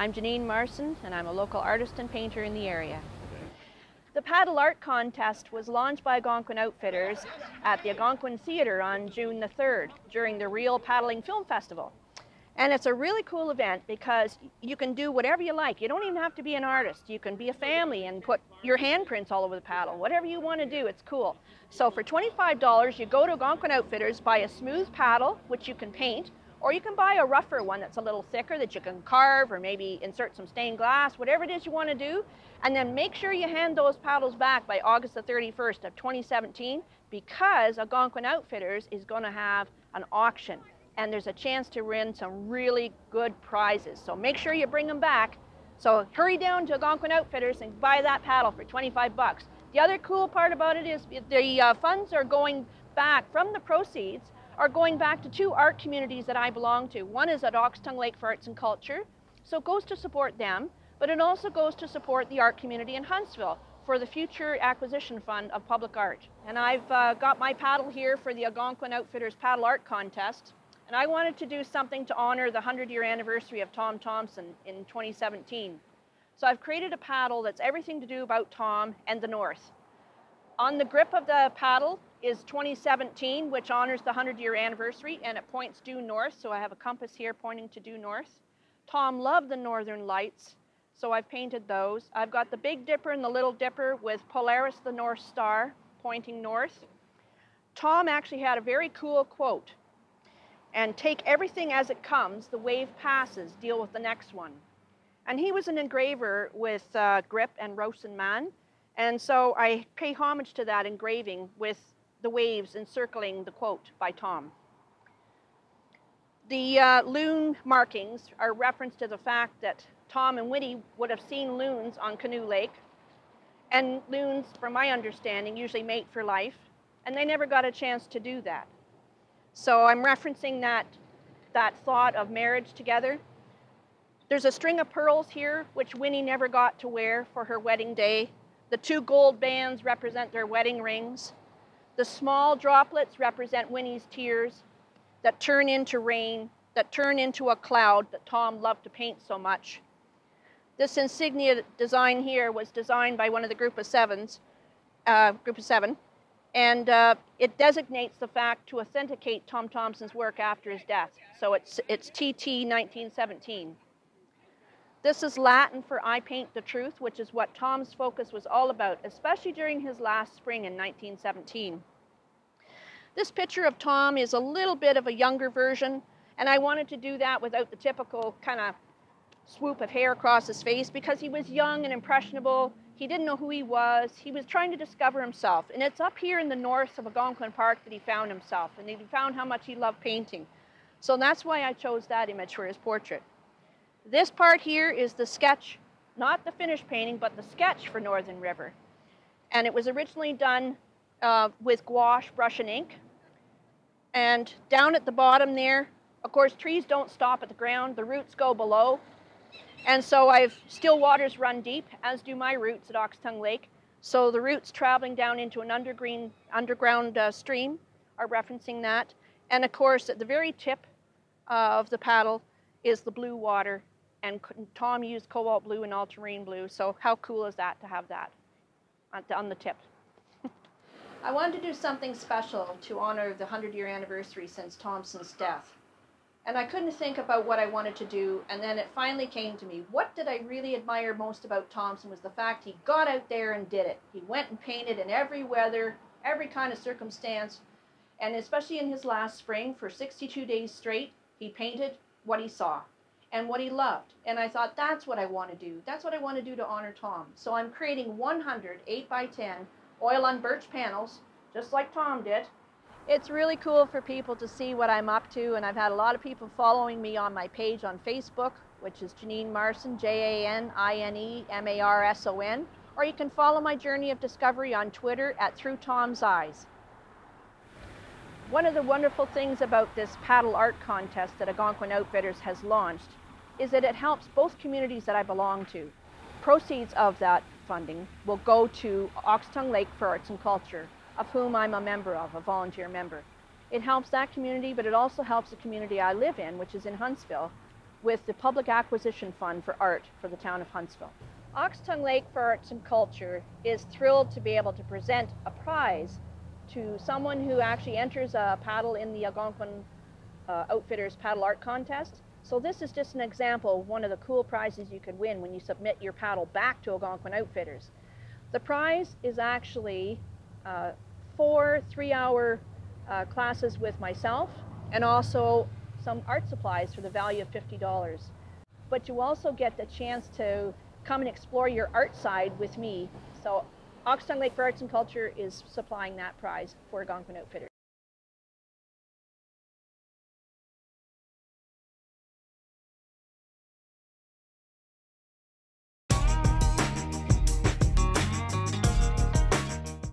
I'm Janine Marson, and I'm a local artist and painter in the area. The Paddle Art Contest was launched by Algonquin Outfitters at the Algonquin Theatre on June the 3rd during the Real Paddling Film Festival. And it's a really cool event because you can do whatever you like. You don't even have to be an artist. You can be a family and put your handprints all over the paddle. Whatever you want to do, it's cool. So for $25, you go to Algonquin Outfitters, buy a smooth paddle, which you can paint, or you can buy a rougher one that's a little thicker that you can carve or maybe insert some stained glass, whatever it is you want to do. And then make sure you hand those paddles back by August the 31st of 2017 because Algonquin Outfitters is going to have an auction. And there's a chance to win some really good prizes. So make sure you bring them back. So hurry down to Algonquin Outfitters and buy that paddle for 25 bucks. The other cool part about it is the funds are going back from the proceeds are going back to two art communities that I belong to. One is at Oxtongue Lake for Arts and Culture, so it goes to support them, but it also goes to support the art community in Huntsville for the future acquisition fund of public art. And I've got my paddle here for the Algonquin Outfitters Paddle Art Contest, and I wanted to do something to honor the 100-year anniversary of Tom Thomson in 2017. So I've created a paddle that's everything to do about Tom and the North. On the grip of the paddle is 2017, which honors the 100-year anniversary, and it points due north, so I have a compass here pointing to due north. Tom loved the northern lights, so I've painted those. I've got the Big Dipper and the Little Dipper with Polaris, the North Star, pointing north. Tom actually had a very cool quote, and take everything as it comes, the wave passes, deal with the next one. And he was an engraver with grip and Rouse and Man, and so I pay homage to that engraving with the waves encircling the quote by Tom. The loon markings are reference to the fact that Tom and Winnie would have seen loons on Canoe Lake, and loons, from my understanding, usually mate for life, and they never got a chance to do that. So I'm referencing that thought of marriage together. There's a string of pearls here, which Winnie never got to wear for her wedding day. The two gold bands represent their wedding rings. The small droplets represent Winnie's tears that turn into rain, that turn into a cloud that Tom loved to paint so much. This insignia design here was designed by one of the group of seven, and it designates the fact to authenticate Tom Thomson's work after his death. So it's TT 1917. This is Latin for I Paint the Truth, which is what Tom's focus was all about, especially during his last spring in 1917. This picture of Tom is a little bit of a younger version, and I wanted to do that without the typical kind of swoop of hair across his face because he was young and impressionable. He didn't know who he was. He was trying to discover himself, and it's up here in the north of Algonquin Park that he found himself, and he found how much he loved painting. So that's why I chose that image for his portrait. This part here is the sketch, not the finished painting, but the sketch for Northern River. And it was originally done with gouache, brush, and ink. And down at the bottom there, of course, trees don't stop at the ground. The roots go below. And so still waters run deep, as do my roots at Oxtongue Lake. So the roots traveling down into an underground stream are referencing that. And of course, at the very tip of the paddle is the blue water. And Tom used cobalt blue and ultramarine blue, so how cool is that to have that on the tip? I wanted to do something special to honor the 100-year anniversary since Thomson's death. And I couldn't think about what I wanted to do, and then it finally came to me. What did I really admire most about Thomson was the fact he got out there and did it. He went and painted in every weather, every kind of circumstance, and especially in his last spring, for 62 days straight, he painted what he saw and what he loved. And I thought, that's what I want to do. That's what I want to do to honor Tom. So I'm creating 100 8x10 oil on birch panels, just like Tom did. It's really cool for people to see what I'm up to, and I've had a lot of people following me on my page on Facebook, which is Janine Marson, JANINE MARSON, or you can follow my journey of discovery on Twitter at Through Tom's Eyes. One of the wonderful things about this paddle art contest that Algonquin Outfitters has launched is that it helps both communities that I belong to. Proceeds of that funding will go to Oxtongue Lake for Arts and Culture, of whom I'm a member of, a volunteer member. It helps that community, but it also helps the community I live in, which is in Huntsville, with the Public Acquisition Fund for Art for the town of Huntsville. Oxtongue Lake for Arts and Culture is thrilled to be able to present a prize to someone who actually enters a paddle in the Algonquin Outfitters Paddle Art Contest. So this is just an example of one of the cool prizes you could win when you submit your paddle back to Algonquin Outfitters. The prize is actually 4 3-hour classes with myself, and also some art supplies for the value of $50. But you also get the chance to come and explore your art side with me. So Oxtongue Lake for Arts and Culture is supplying that prize for Algonquin Outfitters.